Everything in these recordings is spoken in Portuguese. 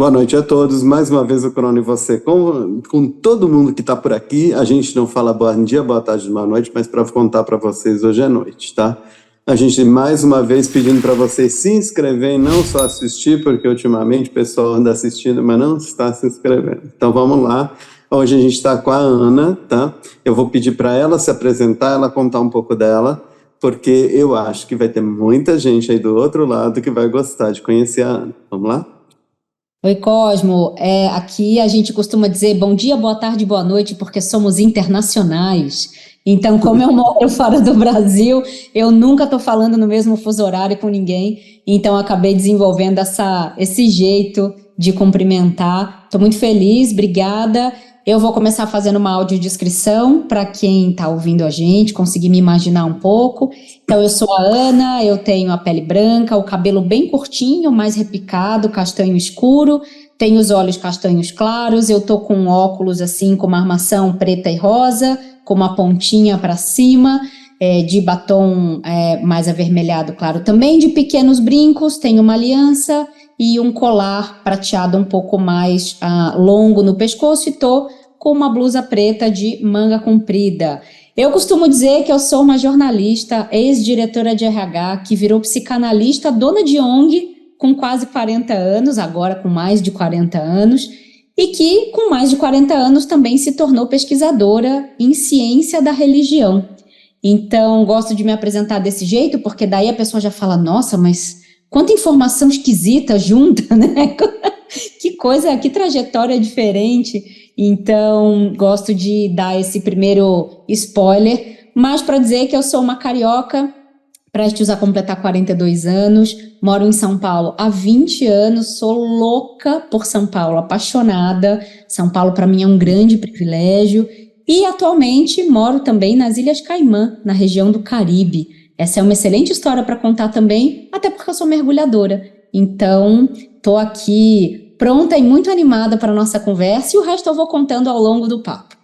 Boa noite a todos. Mais uma vez o Crono e você com todo mundo que está por aqui. A gente não fala bom dia, boa tarde, boa noite, mas para contar para vocês hoje é noite, tá? A gente mais uma vez pedindo para vocês se inscreverem, não só assistir, porque ultimamente o pessoal anda assistindo, mas não está se inscrevendo. Então vamos lá. Hoje a gente está com a Ana, tá? Eu vou pedir para ela se apresentar, ela contar um pouco dela, porque eu acho que vai ter muita gente aí do outro lado que vai gostar de conhecer a Ana. Vamos lá? Oi, Cosmo. Aqui a gente costuma dizer bom dia, boa tarde, boa noite, porque somos internacionais. Então, como eu moro fora do Brasil, eu nunca estou falando no mesmo fuso horário com ninguém. Então, acabei desenvolvendo esse jeito de cumprimentar. Estou muito feliz, obrigada. Eu vou começar fazendo uma audiodescrição para quem está ouvindo a gente, conseguir me imaginar um pouco. Então, eu sou a Ana, eu tenho a pele branca, o cabelo bem curtinho, mais repicado, castanho escuro, tenho os olhos castanhos claros, eu tô com óculos assim, com uma armação preta e rosa, com uma pontinha para cima, de batom mais avermelhado, claro, também de pequenos brincos, tenho uma aliança e um colar prateado um pouco mais longo no pescoço e tô com uma blusa preta de manga comprida. Eu costumo dizer que eu sou uma jornalista, ex-diretora de RH, que virou psicanalista, dona de ONG, com quase 40 anos, agora com mais de 40 anos, e que com mais de 40 anos também se tornou pesquisadora em ciência da religião. Então, gosto de me apresentar desse jeito, porque daí a pessoa já fala, nossa, mas quanta informação esquisita junta, né? Que coisa, que trajetória diferente. Então, gosto de dar esse primeiro spoiler, mas para dizer que eu sou uma carioca, prestes a completar 42 anos, moro em São Paulo há 20 anos, sou louca por São Paulo, apaixonada. São Paulo para mim é um grande privilégio e atualmente moro também nas Ilhas Caimã, na região do Caribe. Essa é uma excelente história para contar também, até porque eu sou mergulhadora. Então, estou aqui pronta e muito animada para a nossa conversa e o resto eu vou contando ao longo do papo.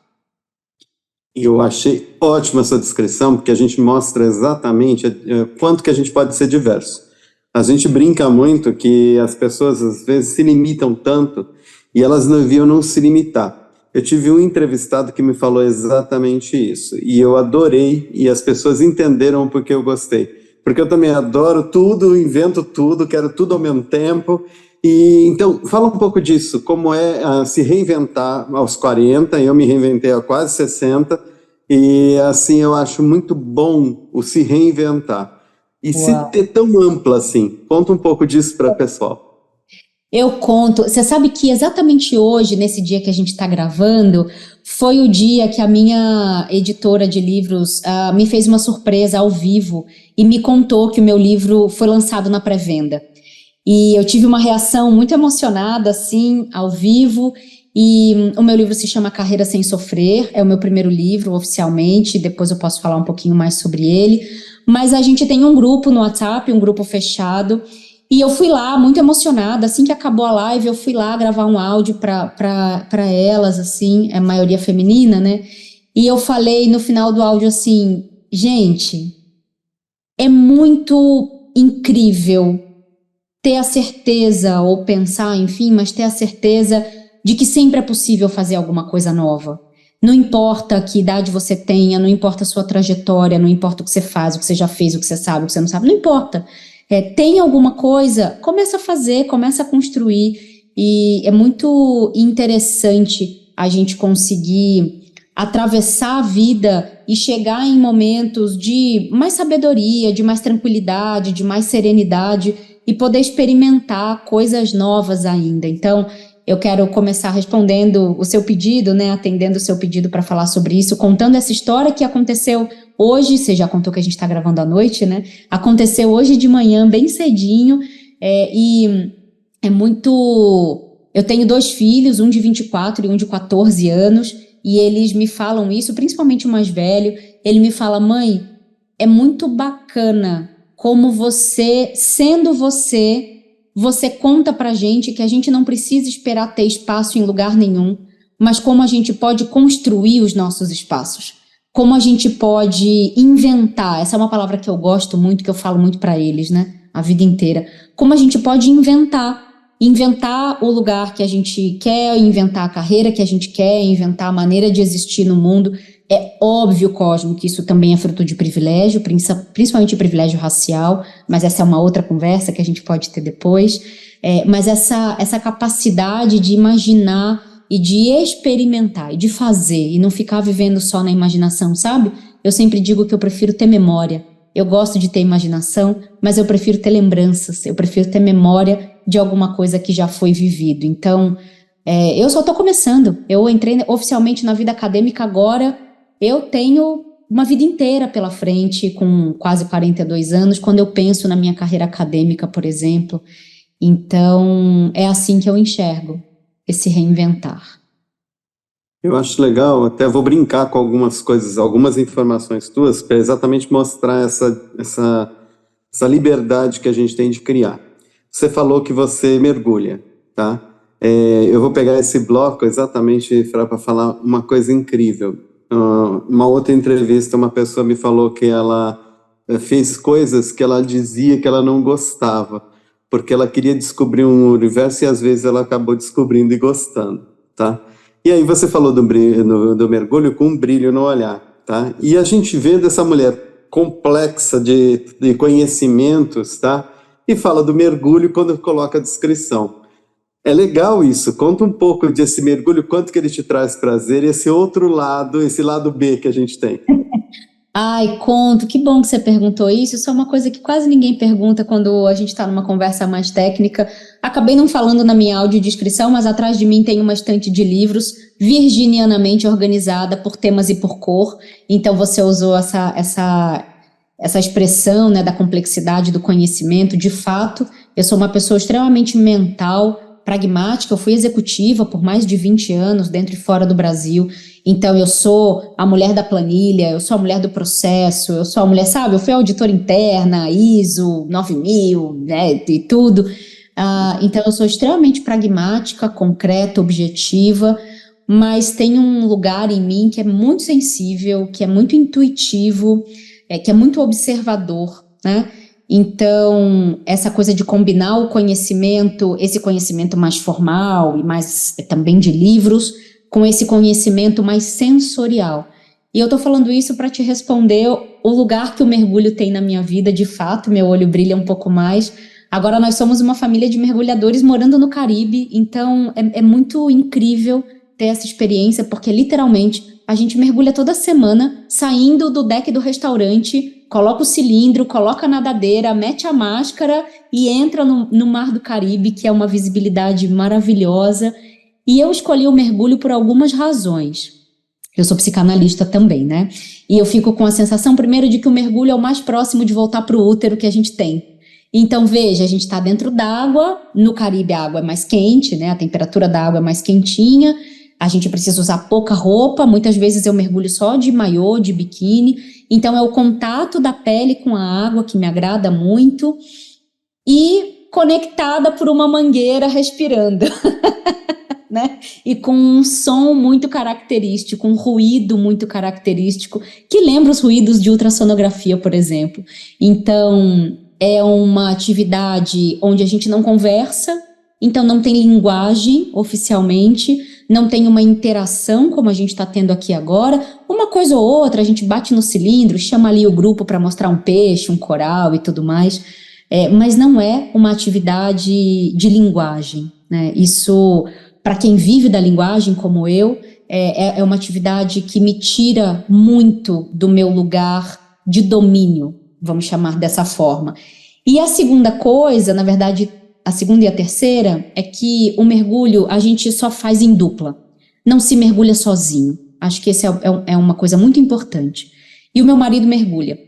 Eu achei ótima essa descrição, porque a gente mostra exatamente quanto que a gente pode ser diverso. A gente brinca muito que as pessoas às vezes se limitam tanto e elas não deviam não se limitar. Eu tive um entrevistado que me falou exatamente isso e eu adorei e as pessoas entenderam porque eu gostei. Porque eu também adoro tudo, invento tudo, quero tudo ao mesmo tempo. E então, fala um pouco disso, como é se reinventar aos 40, eu me reinventei há quase 60, e assim, eu acho muito bom o se reinventar. E Uau. se ter tão ampla assim, conta um pouco disso para o pessoal. Eu conto, você sabe que exatamente hoje, nesse dia que a gente está gravando, foi o dia que a minha editora de livros me fez uma surpresa ao vivo e me contou que o meu livro foi lançado na pré-venda. E eu tive uma reação muito emocionada, assim, ao vivo, e o meu livro se chama Carreira Sem Sofrer, é o meu primeiro livro, oficialmente, depois eu posso falar um pouquinho mais sobre ele, mas a gente tem um grupo no WhatsApp, um grupo fechado, e eu fui lá muito emocionada, assim que acabou a live, eu fui lá gravar um áudio para elas, assim, é maioria feminina, né, e eu falei no final do áudio assim, gente, é muito incrível ter a certeza, ou pensar, enfim, mas ter a certeza de que sempre é possível fazer alguma coisa nova. Não importa que idade você tenha, não importa a sua trajetória, não importa o que você faz, o que você já fez, o que você sabe, o que você não sabe, não importa. Tem alguma coisa, começa a fazer, começa a construir, e é muito interessante a gente conseguir atravessar a vida e chegar em momentos de mais sabedoria, de mais tranquilidade, de mais serenidade, e poder experimentar coisas novas ainda. Então, eu quero começar respondendo o seu pedido, né, atendendo o seu pedido para falar sobre isso, contando essa história que aconteceu hoje, você já contou que a gente está gravando à noite, né, aconteceu hoje de manhã, bem cedinho, e é muito... Eu tenho 2 filhos, um de 24 e um de 14 anos, e eles me falam isso, principalmente o mais velho, ele me fala, mãe, é muito bacana como você, sendo você conta pra gente que a gente não precisa esperar ter espaço em lugar nenhum, mas como a gente pode construir os nossos espaços, como a gente pode inventar, essa é uma palavra que eu gosto muito, que eu falo muito pra eles, né, a vida inteira, como a gente pode inventar inventar o lugar que a gente quer, inventar a carreira que a gente quer, inventar a maneira de existir no mundo. É óbvio, Cosmo, que isso também é fruto de privilégio, principalmente privilégio racial, mas essa é uma outra conversa que a gente pode ter depois. Mas essa capacidade de imaginar e de experimentar e de fazer e não ficar vivendo só na imaginação, sabe? Eu sempre digo que eu prefiro ter memória. Eu gosto de ter imaginação, mas eu prefiro ter lembranças, eu prefiro ter memória de alguma coisa que já foi vivido. Então, eu só estou começando. Eu entrei oficialmente na vida acadêmica agora. Eu tenho uma vida inteira pela frente, com quase 42 anos, quando eu penso na minha carreira acadêmica, por exemplo. Então, é assim que eu enxergo esse reinventar. Eu acho legal, até vou brincar com algumas coisas, algumas informações tuas, para exatamente mostrar essa liberdade que a gente tem de criar. Você falou que você mergulha, tá? Eu vou pegar esse bloco exatamente para falar uma coisa incrível. Uma outra entrevista, uma pessoa me falou que ela fez coisas que ela dizia que ela não gostava, porque ela queria descobrir um universo e às vezes ela acabou descobrindo e gostando, tá? E aí você falou do mergulho com um brilho no olhar, tá? E a gente vê dessa mulher complexa de conhecimentos, tá? E fala do mergulho quando coloca a descrição. É legal isso, conta um pouco desse mergulho, quanto que ele te traz prazer e esse outro lado, esse lado B que a gente tem. Ai, conto, que bom que você perguntou isso. Isso é uma coisa que quase ninguém pergunta quando a gente está numa conversa mais técnica. Acabei não falando na minha audiodescrição, mas atrás de mim tem uma estante de livros virginianamente organizada por temas e por cor. Então você usou essa expressão, né, da complexidade do conhecimento. De fato, eu sou uma pessoa extremamente mental, pragmática. Eu fui executiva por mais de 20 anos, dentro e fora do Brasil. Então, eu sou a mulher da planilha, eu sou a mulher do processo, eu sou a mulher, sabe? Eu fui auditora interna, ISO 9000, né, e tudo. Então, eu sou extremamente pragmática, concreta, objetiva, mas tem um lugar em mim que é muito sensível, que é muito intuitivo, que é muito observador, né? Então, essa coisa de combinar o conhecimento, esse conhecimento mais formal e mais também de livros, com esse conhecimento mais sensorial. E eu estou falando isso para te responder o lugar que o mergulho tem na minha vida. De fato, meu olho brilha um pouco mais. Agora nós somos uma família de mergulhadores morando no Caribe, então é muito incrível ter essa experiência, porque literalmente a gente mergulha toda semana, saindo do deck do restaurante, coloca o cilindro, coloca a nadadeira, mete a máscara e entra no Mar do Caribe, que é uma visibilidade maravilhosa. E eu escolhi o mergulho por algumas razões. Eu sou psicanalista também, né? E eu fico com a sensação, primeiro, de que o mergulho é o mais próximo de voltar para o útero que a gente tem. Então, veja, a gente está dentro d'água, no Caribe a água é mais quente, né? A temperatura da água é mais quentinha, a gente precisa usar pouca roupa, muitas vezes eu mergulho só de maiô, de biquíni. Então, é o contato da pele com a água que me agrada muito e conectada por uma mangueira respirando. Né? E com um som muito característico, um ruído muito característico, que lembra os ruídos de ultrassonografia, por exemplo. Então, é uma atividade onde a gente não conversa, então não tem linguagem oficialmente, não tem uma interação como a gente está tendo aqui agora. Uma coisa ou outra, a gente bate no cilindro, chama ali o grupo para mostrar um peixe, um coral e tudo mais, mas não é uma atividade de linguagem, né? Isso, para quem vive da linguagem como eu, é uma atividade que me tira muito do meu lugar de domínio, vamos chamar dessa forma. E a segunda coisa, na verdade, a segunda e a terceira, é que o mergulho a gente só faz em dupla, não se mergulha sozinho. Acho que esse é uma coisa muito importante. E o meu marido mergulha.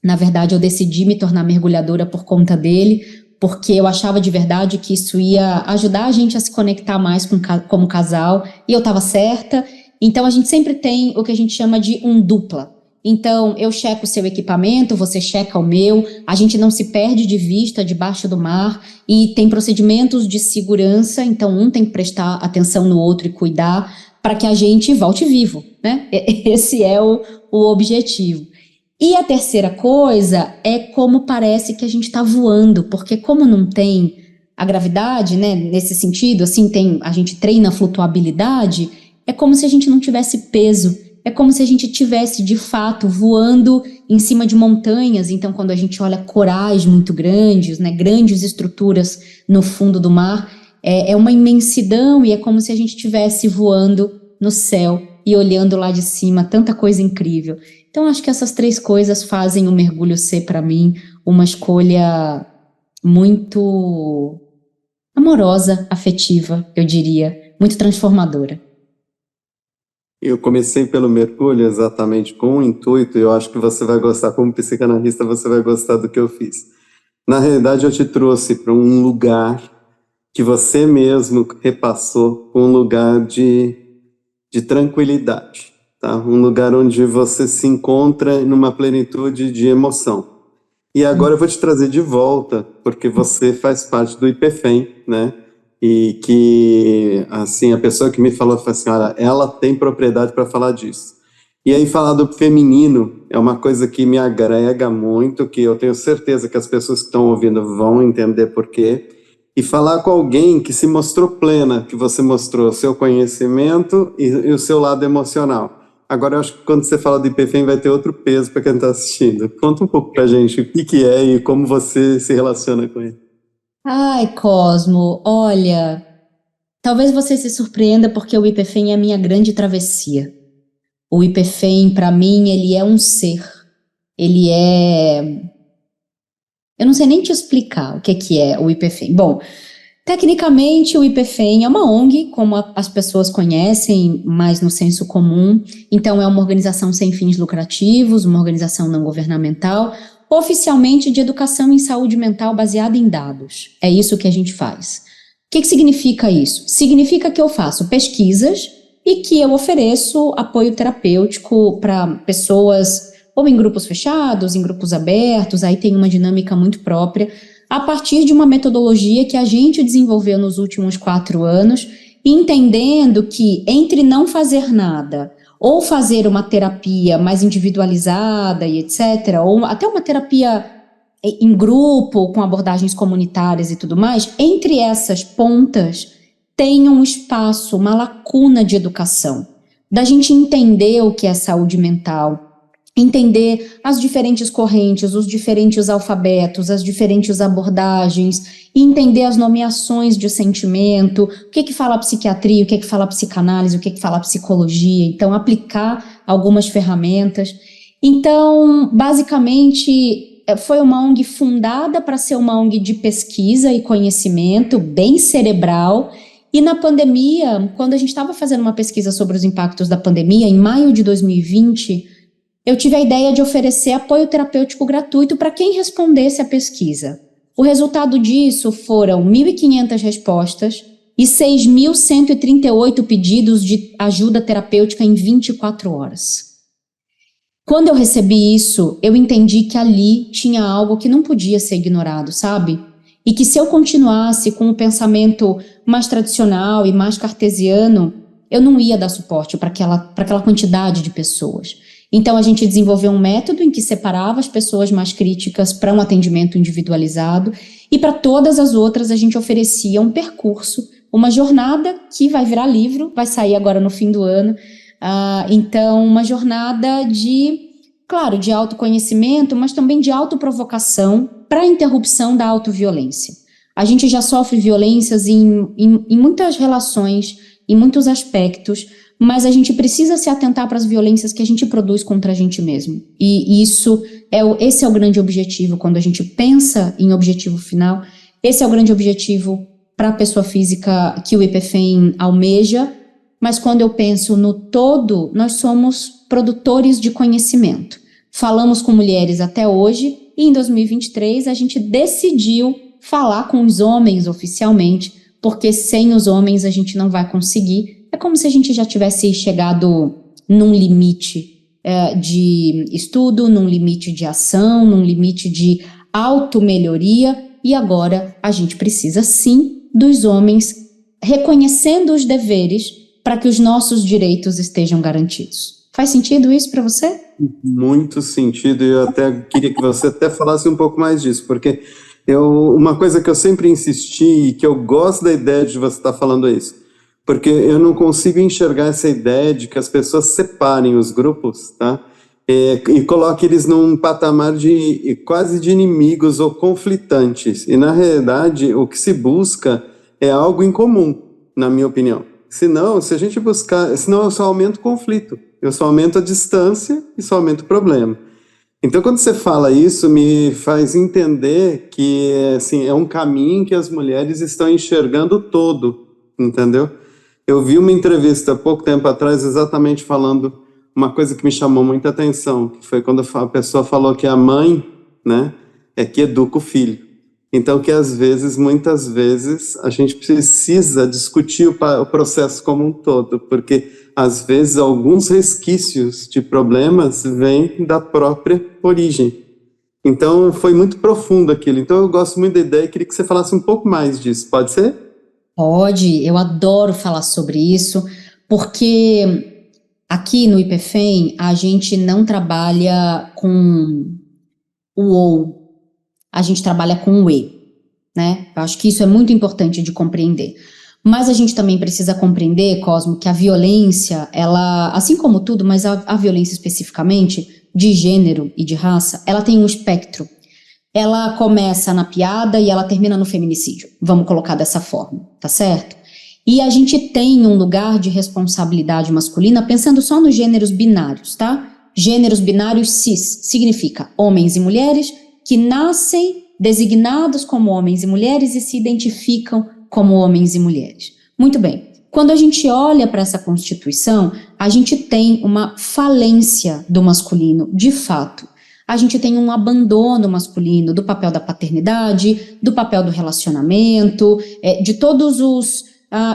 Na verdade, eu decidi me tornar mergulhadora por conta dele, porque eu achava de verdade que isso ia ajudar a gente a se conectar mais como casal, e eu estava certa. Então, a gente sempre tem o que a gente chama de um dupla. Então, eu checo o seu equipamento, você checa o meu, a gente não se perde de vista debaixo do mar, e tem procedimentos de segurança, então um tem que prestar atenção no outro e cuidar para que a gente volte vivo, né? Esse é o objetivo. E a terceira coisa é como parece que a gente está voando, porque como não tem a gravidade, né, nesse sentido, assim, a gente treina a flutuabilidade, é como se a gente não tivesse peso, é como se a gente tivesse, de fato, voando em cima de montanhas. Então, quando a gente olha corais muito grandes, né, grandes estruturas no fundo do mar, é uma imensidão e é como se a gente estivesse voando no céu e olhando lá de cima, tanta coisa incrível. Então, acho que essas 3 coisas fazem o mergulho ser, para mim, uma escolha muito amorosa, afetiva, eu diria, muito transformadora. Eu comecei pelo mergulho exatamente com o intuito, e eu acho que você vai gostar, como psicanalista, você vai gostar do que eu fiz. Na realidade, eu te trouxe para um lugar que você mesmo repassou, um lugar de tranquilidade, tá? Um lugar onde você se encontra numa plenitude de emoção. E agora eu vou te trazer de volta, porque você faz parte do IPFEM, né? E que, assim, a pessoa que me falou assim, olha, ela tem propriedade para falar disso. E aí falar do feminino é uma coisa que me agrega muito, que eu tenho certeza que as pessoas que estão ouvindo vão entender por quê. E falar com alguém que se mostrou plena, que você mostrou o seu conhecimento e o seu lado emocional. Agora, eu acho que quando você fala do IPFEM vai ter outro peso para quem está assistindo. Conta um pouco para a gente o que é e como você se relaciona com ele. Ai, Cosmo, olha, talvez você se surpreenda porque o IPFEM é a minha grande travessia. O IPFEM, para mim, ele é um ser. Ele é... Eu não sei nem te explicar o que é o IPFEM. Bom, tecnicamente, o IPFEM é uma ONG, como as pessoas conhecem, mais no senso comum. Então, é uma organização sem fins lucrativos, uma organização não governamental, oficialmente de educação em saúde mental baseada em dados. É isso que a gente faz. O que significa isso? Significa que eu faço pesquisas e que eu ofereço apoio terapêutico para pessoas, ou em grupos fechados, em grupos abertos, aí tem uma dinâmica muito própria, a partir de uma metodologia que a gente desenvolveu nos últimos 4 anos, entendendo que entre não fazer nada ou fazer uma terapia mais individualizada e etc., ou até uma terapia em grupo, com abordagens comunitárias e tudo mais, entre essas pontas tem um espaço, uma lacuna de educação, da gente entender o que é saúde mental, entender as diferentes correntes, os diferentes alfabetos, as diferentes abordagens, entender as nomeações de sentimento, o que fala a psiquiatria, o que fala a psicanálise, o que fala a psicologia, então aplicar algumas ferramentas. Então, basicamente, foi uma ONG fundada para ser uma ONG de pesquisa e conhecimento, bem cerebral, e na pandemia, quando a gente estava fazendo uma pesquisa sobre os impactos da pandemia, em maio de 2020, eu tive a ideia de oferecer apoio terapêutico gratuito para quem respondesse à pesquisa. O resultado disso foram 1.500 respostas e 6.138 pedidos de ajuda terapêutica em 24 horas. Quando eu recebi isso, eu entendi que ali tinha algo que não podia ser ignorado, sabe? E que se eu continuasse com o pensamento mais tradicional e mais cartesiano, eu não ia dar suporte para aquela quantidade de pessoas. Então, a gente desenvolveu um método em que separava as pessoas mais críticas para um atendimento individualizado e para todas as outras a gente oferecia um percurso, uma jornada que vai virar livro, vai sair agora no fim do ano. Então, uma jornada claro, de autoconhecimento, mas também de autoprovocação para a interrupção da autoviolência. A gente já sofre violências em muitas relações, em muitos aspectos, mas a gente precisa se atentar para as violências que a gente produz contra a gente mesmo. E esse é o grande objetivo, quando a gente pensa em objetivo final, esse é o grande objetivo para a pessoa física que o IPFEM almeja, mas quando eu penso no todo, nós somos produtores de conhecimento. Falamos com mulheres até hoje e em 2023 a gente decidiu falar com os homens oficialmente, porque sem os homens a gente não vai conseguir. É como se a gente já tivesse chegado num limite de estudo, num limite de ação, num limite de automelhoria, e agora a gente precisa sim dos homens reconhecendo os deveres para que os nossos direitos estejam garantidos. Faz sentido isso para você? Muito sentido, e eu até queria que você até falasse um pouco mais disso, porque Uma coisa que eu sempre insisti e que eu gosto da ideia de você estar falando isso, porque eu não consigo enxergar essa ideia de que as pessoas separem os grupos, tá? E coloquem eles num patamar de quase de inimigos ou conflitantes. E, na realidade, o que se busca é algo em comum, na minha opinião. Senão, se a gente buscar... Senão eu só aumento o conflito, eu só aumento a distância e só aumento o problema. Então, quando você fala isso, me faz entender que assim, é um caminho que as mulheres estão enxergando todo, entendeu? Eu vi uma entrevista há pouco tempo atrás exatamente falando uma coisa que me chamou muita atenção, que foi quando a pessoa falou que a mãe, né, é que educa o filho. Então, que às vezes, muitas vezes, a gente precisa discutir o processo como um todo, porque às vezes alguns resquícios de problemas vêm da própria origem. Então, foi muito profundo aquilo. Então, eu gosto muito da ideia e queria que você falasse um pouco mais disso. Pode ser? Pode, eu adoro falar sobre isso, porque aqui no IPFEM a gente não trabalha com o ou, a gente trabalha com o e, né? Eu acho que isso é muito importante de compreender. Mas a gente também precisa compreender, Cosmo, que a violência, ela, assim como tudo, mas a violência especificamente, de gênero e de raça, ela tem um espectro. Ela começa na piada e ela termina no feminicídio. Vamos colocar dessa forma, tá certo? E a gente tem um lugar de responsabilidade masculina pensando só nos gêneros binários, tá? Gêneros binários cis significa homens e mulheres que nascem designados como homens e mulheres e se identificam como homens e mulheres. Muito bem. Quando a gente olha para essa Constituição, a gente tem uma falência do masculino, de fato. A gente tem um abandono masculino do papel da paternidade, do papel do relacionamento, de todos os,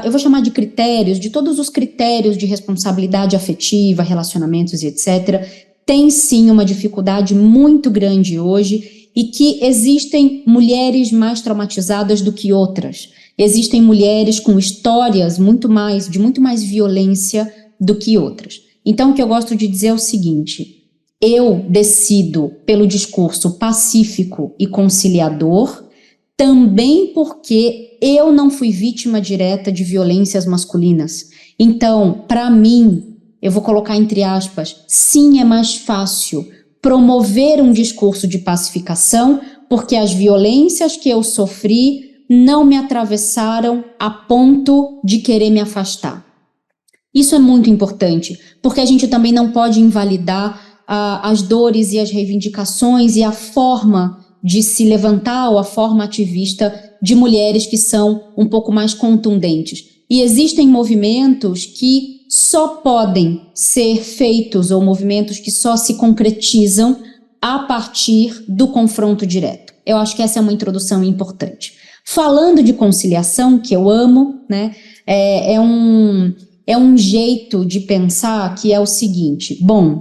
eu vou chamar de critérios, de todos os critérios de responsabilidade afetiva, relacionamentos e etc. Tem sim uma dificuldade muito grande hoje e que existem mulheres mais traumatizadas do que outras. Existem mulheres com histórias de muito mais violência do que outras. Então, o que eu gosto de dizer é o seguinte: eu decido pelo discurso pacífico e conciliador, também porque eu não fui vítima direta de violências masculinas. Então, para mim, eu vou colocar entre aspas, sim, é mais fácil promover um discurso de pacificação, porque as violências que eu sofri não me atravessaram a ponto de querer me afastar. Isso é muito importante, porque a gente também não pode invalidar as dores e as reivindicações e a forma de se levantar ou a forma ativista de mulheres que são um pouco mais contundentes. E existem movimentos que só podem ser feitos ou movimentos que só se concretizam a partir do confronto direto. Eu acho que essa é uma introdução importante. Falando de conciliação, que eu amo, né, é um jeito de pensar que é o seguinte: bom,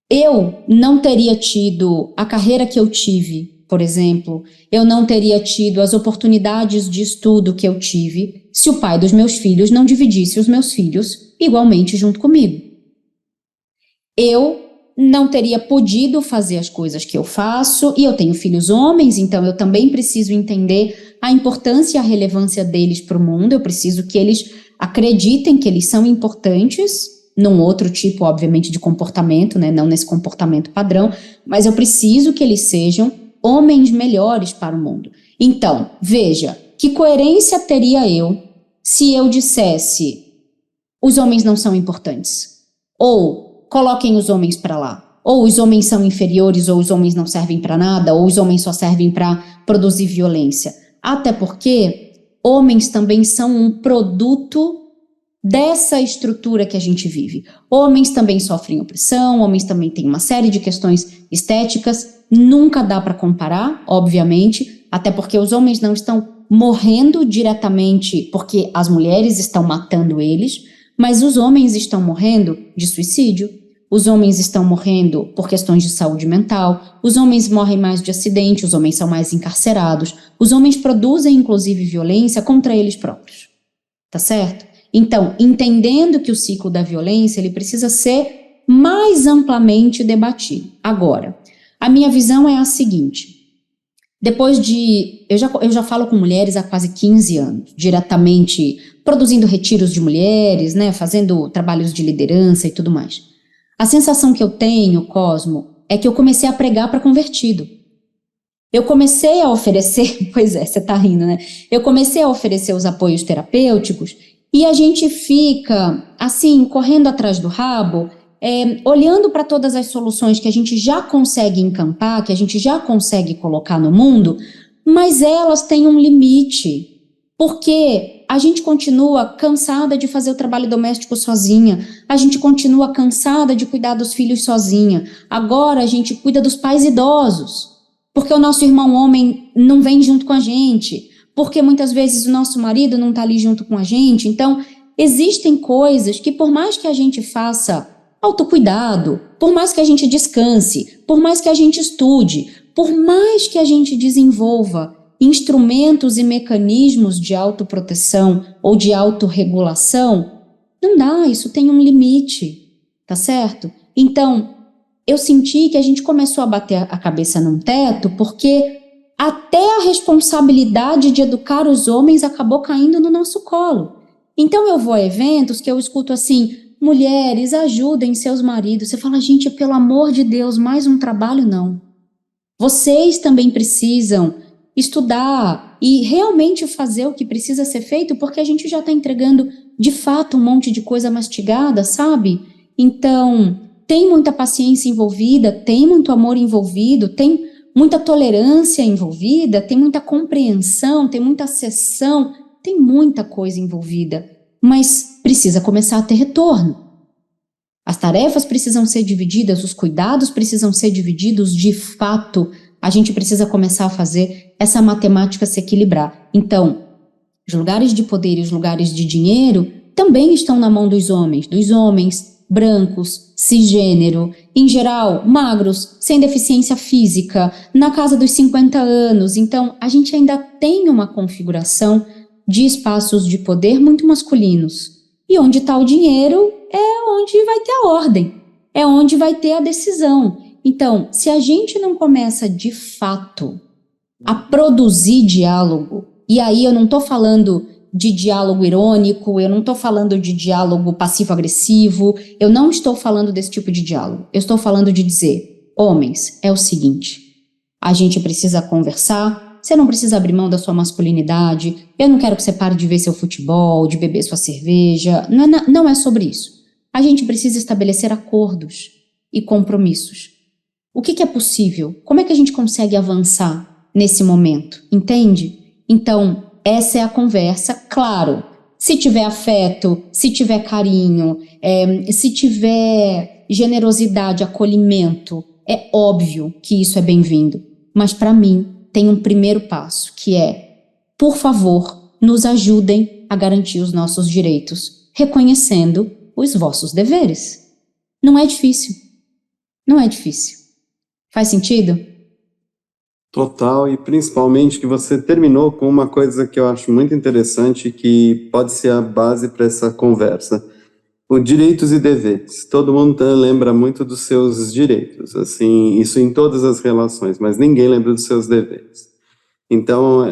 eu não teria tido a carreira que eu tive, por exemplo, eu não teria tido as oportunidades de estudo que eu tive se o pai dos meus filhos não dividisse os meus filhos igualmente junto comigo. Eu não teria podido fazer as coisas que eu faço, e eu tenho filhos homens, então eu também preciso entender a importância e a relevância deles para o mundo. Eu preciso que eles acreditem que eles são importantes, num outro tipo, obviamente, de comportamento, né? Não nesse comportamento padrão, mas eu preciso que eles sejam homens melhores para o mundo. Então, veja, que coerência teria eu se eu dissesse: os homens não são importantes, ou coloquem os homens para lá, ou os homens são inferiores, ou os homens não servem para nada, ou os homens só servem para produzir violência. Até porque homens também são um produto dessa estrutura que a gente vive. Homens também sofrem opressão, homens também têm uma série de questões estéticas. Nunca dá para comparar, obviamente, até porque os homens não estão morrendo diretamente porque as mulheres estão matando eles, mas os homens estão morrendo de suicídio, os homens estão morrendo por questões de saúde mental, os homens morrem mais de acidente, os homens são mais encarcerados, os homens produzem, inclusive, violência contra eles próprios, tá certo? Então, entendendo que o ciclo da violência ele precisa ser mais amplamente debatido. Agora, a minha visão é a seguinte: Eu já falo com mulheres há quase 15 anos, diretamente produzindo retiros de mulheres, né, fazendo trabalhos de liderança e tudo mais. A sensação que eu tenho, Cosmo, é que eu comecei a pregar para convertido. Eu comecei a oferecer, pois é, você tá rindo, né? Eu comecei a oferecer os apoios terapêuticos e a gente fica, assim, correndo atrás do rabo, olhando para todas as soluções que a gente já consegue encampar, que a gente já consegue colocar no mundo, mas elas têm um limite. Porque a gente continua cansada de fazer o trabalho doméstico sozinha, a gente continua cansada de cuidar dos filhos sozinha. Agora a gente cuida dos pais idosos, porque o nosso irmão homem não vem junto com a gente, porque muitas vezes o nosso marido não está ali junto com a gente. Então, existem coisas que, por mais que a gente faça autocuidado, por mais que a gente descanse, por mais que a gente estude, por mais que a gente desenvolva instrumentos e mecanismos de autoproteção ou de autorregulação, não dá, isso tem um limite, tá certo? Então, eu senti que a gente começou a bater a cabeça num teto porque até a responsabilidade de educar os homens acabou caindo no nosso colo. Então eu vou a eventos que eu escuto assim, mulheres, ajudem seus maridos. Você fala, gente, pelo amor de Deus, mais um trabalho não. Vocês também precisam estudar e realmente fazer o que precisa ser feito, porque a gente já está entregando de fato um monte de coisa mastigada, sabe? Então, tem muita paciência envolvida, tem muito amor envolvido, tem muita tolerância envolvida, tem muita compreensão, tem muita acessão, tem muita coisa envolvida, mas precisa começar a ter retorno. As tarefas precisam ser divididas, os cuidados precisam ser divididos de fato. A gente precisa começar a fazer essa matemática se equilibrar. Então, os lugares de poder e os lugares de dinheiro também estão na mão dos homens brancos, cisgênero, em geral, magros, sem deficiência física, na casa dos 50 anos. Então, a gente ainda tem uma configuração de espaços de poder muito masculinos. E onde está o dinheiro é onde vai ter a ordem, é onde vai ter a decisão. Então, se a gente não começa de fato a produzir diálogo, e aí eu não estou falando de diálogo irônico, eu não estou falando de diálogo passivo-agressivo, eu não estou falando desse tipo de diálogo. Eu estou falando de dizer, homens, é o seguinte, a gente precisa conversar, você não precisa abrir mão da sua masculinidade, eu não quero que você pare de ver seu futebol, de beber sua cerveja, não é sobre isso. A gente precisa estabelecer acordos e compromissos. O que é possível? Como é que a gente consegue avançar nesse momento? Entende? Então, essa é a conversa, claro, se tiver afeto, se tiver carinho, se tiver generosidade, acolhimento, é óbvio que isso é bem-vindo. Mas para mim tem um primeiro passo, que é, por favor, nos ajudem a garantir os nossos direitos, reconhecendo os vossos deveres. Não é difícil. Não é difícil. Faz sentido? Total, e principalmente que você terminou com uma coisa que eu acho muito interessante, que pode ser a base para essa conversa. Os direitos e deveres. Todo mundo lembra muito dos seus direitos, assim, isso em todas as relações, mas ninguém lembra dos seus deveres. Então,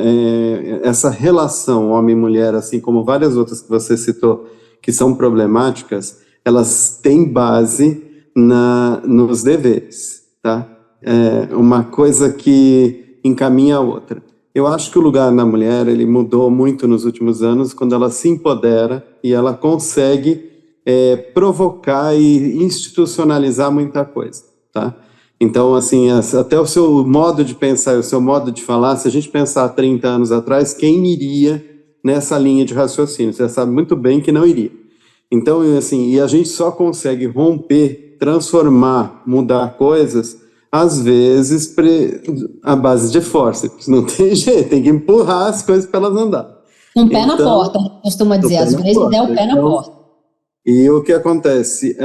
essa relação homem-mulher, assim como várias outras que você citou, que são problemáticas, elas têm base nos deveres, tá? Uma coisa que encaminha a outra. Eu acho que o lugar da mulher, ele mudou muito nos últimos anos, quando ela se empodera e ela consegue provocar e institucionalizar muita coisa, tá? Então, assim, até o seu modo de pensar e o seu modo de falar, se a gente pensar há 30 anos atrás, quem iria nessa linha de raciocínio? Você sabe muito bem que não iria. Então, assim, e a gente só consegue romper, transformar, mudar coisas, às vezes, à base de força. Não tem jeito, tem que empurrar as coisas para elas andar. Um pé na porta, costuma dizer, às vezes é o pé na porta. E o que acontece?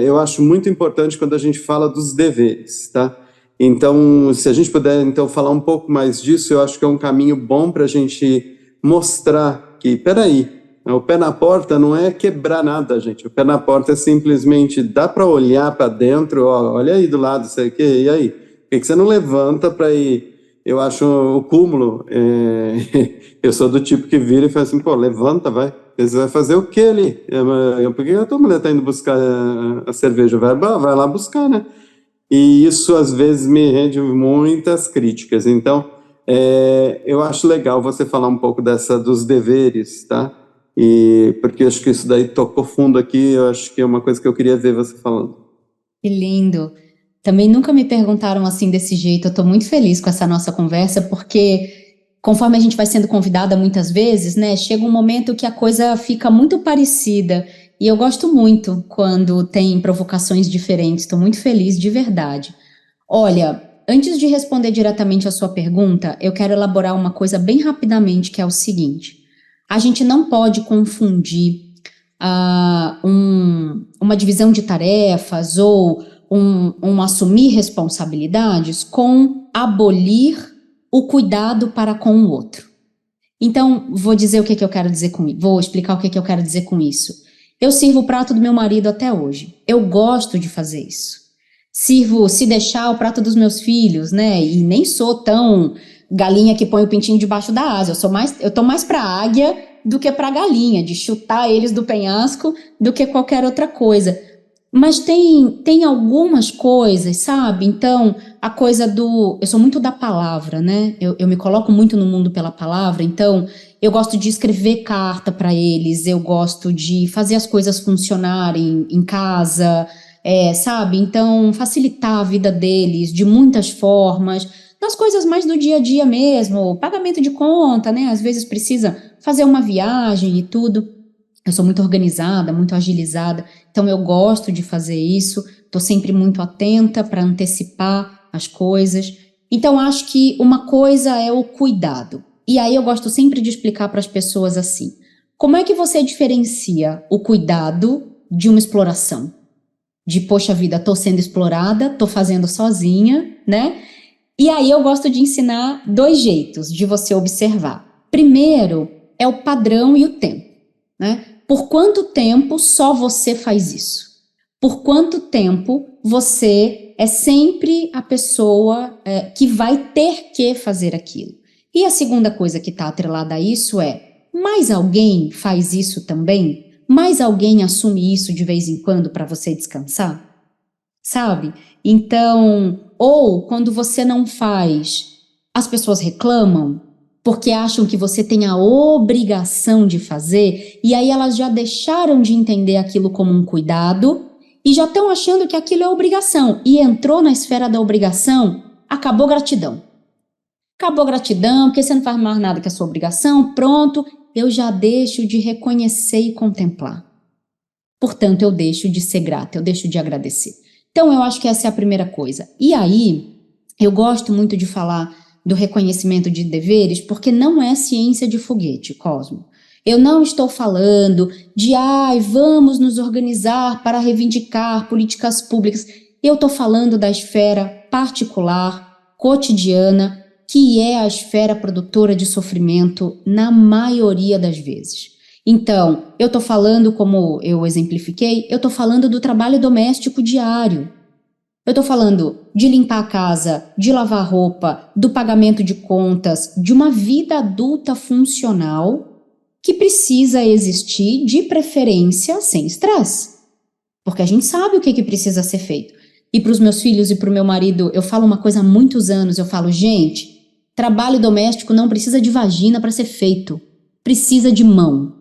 Eu acho muito importante quando a gente fala dos deveres, tá? Então, se a gente puder então falar um pouco mais disso, eu acho que é um caminho bom para a gente mostrar que, peraí, o pé na porta não é quebrar nada, gente. O pé na porta é simplesmente, dá para olhar para dentro, ó, olha aí do lado, sei o quê, e aí? Por que você não levanta para ir eu acho o cúmulo. Eu sou do tipo que vira e fala assim, pô, levanta, vai. Você vai fazer o que ali? Por que a tua mulher está indo buscar a cerveja? Vai lá buscar, né? E isso, às vezes, me rende muitas críticas. Então, eu acho legal você falar um pouco dos deveres, tá? Porque eu acho que isso daí tocou fundo aqui, eu acho que é uma coisa que eu queria ver você falando. Que lindo. Também nunca me perguntaram assim desse jeito. Eu estou muito feliz com essa nossa conversa, porque conforme a gente vai sendo convidada muitas vezes, né, chega um momento que a coisa fica muito parecida. E eu gosto muito quando tem provocações diferentes. Estou muito feliz de verdade. Olha, antes de responder diretamente a sua pergunta, eu quero elaborar uma coisa bem rapidamente, que é o seguinte: a gente não pode confundir uma divisão de tarefas ou um assumir responsabilidades com abolir o cuidado para com o outro. Então, vou dizer o que eu quero dizer com isso. Vou explicar o que eu quero dizer com isso. Eu sirvo o prato do meu marido até hoje. Eu gosto de fazer isso. Sirvo, se deixar, o prato dos meus filhos, né? E nem sou tão galinha que põe o pintinho debaixo da asa. Eu tô mais pra águia do que pra galinha, de chutar eles do penhasco do que qualquer outra coisa. Mas tem algumas coisas, sabe? Então, a coisa eu sou muito da palavra, né? Eu me coloco muito no mundo pela palavra, então eu gosto de escrever carta para eles, eu gosto de fazer as coisas funcionarem em casa, sabe? Então, facilitar a vida deles de muitas formas, nas coisas mais do dia a dia mesmo, pagamento de conta, né? Às vezes precisa fazer uma viagem e tudo. Eu sou muito organizada, muito agilizada, então eu gosto de fazer isso, estou sempre muito atenta para antecipar as coisas. Então acho que uma coisa é o cuidado. E aí eu gosto sempre de explicar para as pessoas assim: como é que você diferencia o cuidado de uma exploração? De, poxa vida, estou sendo explorada, estou fazendo sozinha, né? E aí eu gosto de ensinar 2 jeitos de você observar. Primeiro é o padrão e o tempo, né? Por quanto tempo só você faz isso? Por quanto tempo você é sempre a pessoa que vai ter que fazer aquilo? E a segunda coisa que está atrelada a isso mais alguém faz isso também? Mais alguém assume isso de vez em quando para você descansar? Sabe? Então, ou quando você não faz, as pessoas reclamam porque acham que você tem a obrigação de fazer, e aí elas já deixaram de entender aquilo como um cuidado e já estão achando que aquilo é obrigação, e entrou na esfera da obrigação, acabou gratidão. Acabou gratidão, porque você não faz mais nada que a sua obrigação, pronto, eu já deixo de reconhecer e contemplar. Portanto, eu deixo de ser grata, eu deixo de agradecer. Então, eu acho que essa é a primeira coisa. E aí, eu gosto muito de falar do reconhecimento de deveres, porque não é ciência de foguete, Cosmo. Eu não estou falando de, vamos nos organizar para reivindicar políticas públicas. Eu estou falando da esfera particular, cotidiana, que é a esfera produtora de sofrimento na maioria das vezes. Então, eu estou falando, como eu exemplifiquei, eu estou falando do trabalho doméstico diário. Eu estou falando de limpar a casa, de lavar roupa, do pagamento de contas, de uma vida adulta funcional que precisa existir, de preferência, sem estresse. Porque a gente sabe o que precisa ser feito. E para os meus filhos e para o meu marido, eu falo uma coisa há muitos anos, eu falo, gente, trabalho doméstico não precisa de vagina para ser feito, precisa de mão.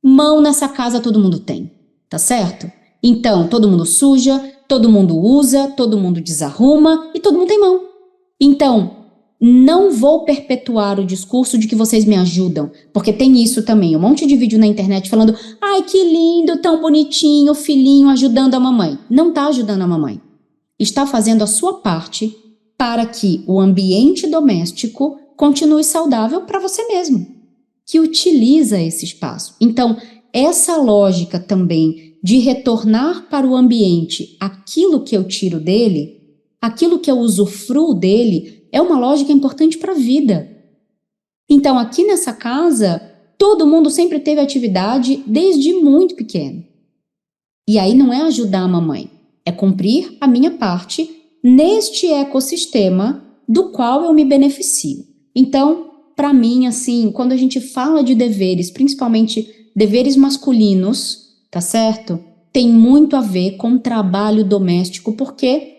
Mão nessa casa todo mundo tem, tá certo? Então, todo mundo suja, todo mundo usa, todo mundo desarruma e todo mundo tem mão. Então, não vou perpetuar o discurso de que vocês me ajudam, porque tem isso também, um monte de vídeo na internet falando, ai que lindo, tão bonitinho, o filhinho ajudando a mamãe. Não tá ajudando a mamãe. Está fazendo a sua parte para que o ambiente doméstico continue saudável para você mesmo, que utiliza esse espaço. Então, essa lógica também de retornar para o ambiente aquilo que eu tiro dele, aquilo que eu usufruo dele, é uma lógica importante para a vida. Então, aqui nessa casa, todo mundo sempre teve atividade desde muito pequeno. E aí não é ajudar a mamãe, é cumprir a minha parte neste ecossistema do qual eu me beneficio. Então, para mim, assim, quando a gente fala de deveres, principalmente deveres masculinos, tá certo? Tem muito a ver com trabalho doméstico, porque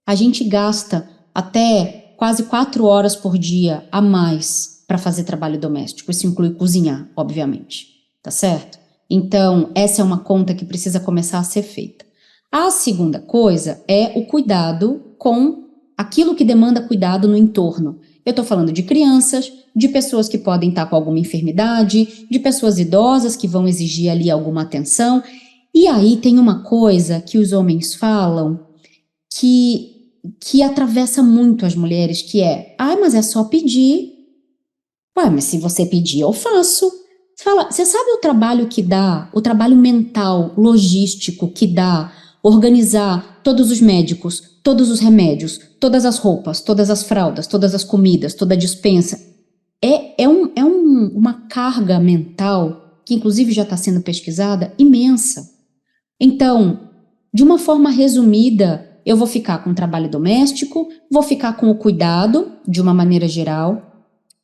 a gente gasta até quase 4 horas por dia a mais para fazer trabalho doméstico. Isso inclui cozinhar, obviamente, tá certo? Então, essa é uma conta que precisa começar a ser feita. A segunda coisa é o cuidado com aquilo que demanda cuidado no entorno. Eu estou falando de crianças, de pessoas que podem estar com alguma enfermidade, de pessoas idosas que vão exigir ali alguma atenção. E aí tem uma coisa que os homens falam que atravessa muito as mulheres, que é, mas é só pedir. Ué, mas se você pedir, eu faço. Você sabe o trabalho que dá, o trabalho mental, logístico que dá, organizar todos os médicos, todos os remédios, todas as roupas, todas as fraldas, todas as comidas, toda a despensa. Uma carga mental, que inclusive já está sendo pesquisada, imensa. Então, de uma forma resumida, eu vou ficar com o trabalho doméstico, vou ficar com o cuidado, de uma maneira geral,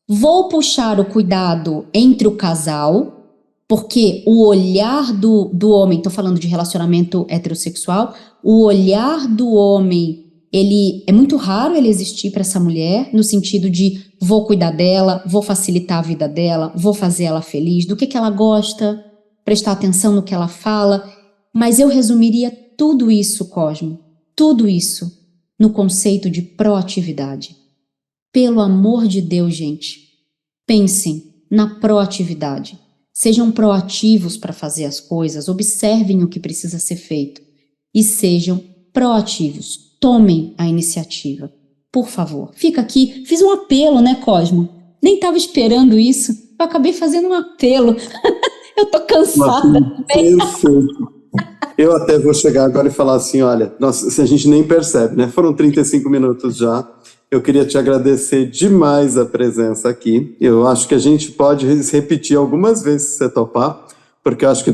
vou puxar o cuidado entre o casal, porque o olhar do homem, estou falando de relacionamento heterossexual, o olhar do homem, ele é muito raro ele existir para essa mulher, no sentido de vou cuidar dela, vou facilitar a vida dela, vou fazer ela feliz, do que ela gosta, prestar atenção no que ela fala, mas eu resumiria tudo isso, Cosmo, tudo isso no conceito de proatividade. Pelo amor de Deus, gente, pensem na proatividade. Sejam proativos para fazer as coisas, observem o que precisa ser feito e sejam proativos. Tomem a iniciativa, por favor. Fica aqui, fiz um apelo, né, Cosmo? Nem estava esperando isso, eu acabei fazendo um apelo. Eu tô cansada. Perfeito. Eu até vou chegar agora e falar assim, olha, nossa, a gente nem percebe, né? Foram 35 minutos já. Eu queria te agradecer demais a presença aqui. Eu acho que a gente pode repetir algumas vezes se você topar, porque eu acho que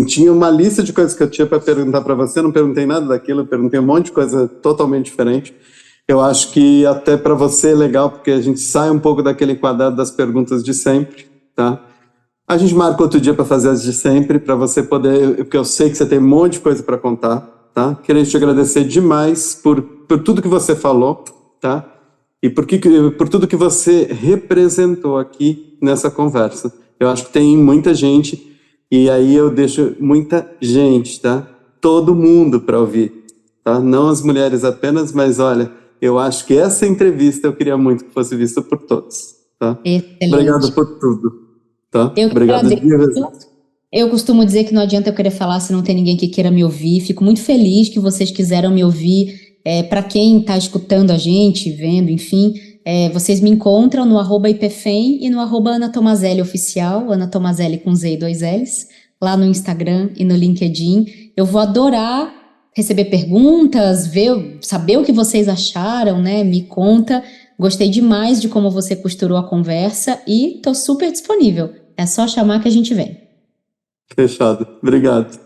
tinha uma lista de coisas que eu tinha para perguntar para você, não perguntei nada daquilo, eu perguntei um monte de coisa totalmente diferente. Eu acho que até para você é legal, porque a gente sai um pouco daquele quadrado das perguntas de sempre, tá? A gente marca outro dia para fazer as de sempre, para você poder, porque eu sei que você tem um monte de coisa para contar, tá? Queria te agradecer demais por tudo que você falou, tá? E por tudo que você representou aqui nessa conversa. Eu acho que tem muita gente, e aí eu deixo muita gente, tá? Todo mundo para ouvir, tá? Não as mulheres apenas, mas olha, eu acho que essa entrevista eu queria muito que fosse vista por todos, tá? Excelente. Obrigado por tudo. Tá? Eu que Obrigado. Eu costumo dizer que não adianta eu querer falar se não tem ninguém que queira me ouvir. Fico muito feliz que vocês quiseram me ouvir. Para quem está escutando a gente, vendo, enfim, vocês me encontram no @ipfem e no @anatomazelli oficial, Ana Tomazelli com Z e 2 L's, lá no Instagram e no LinkedIn. Eu vou adorar receber perguntas, saber o que vocês acharam, né? Me conta. Gostei demais de como você costurou a conversa e estou super disponível. É só chamar que a gente vem. Fechado. Obrigado.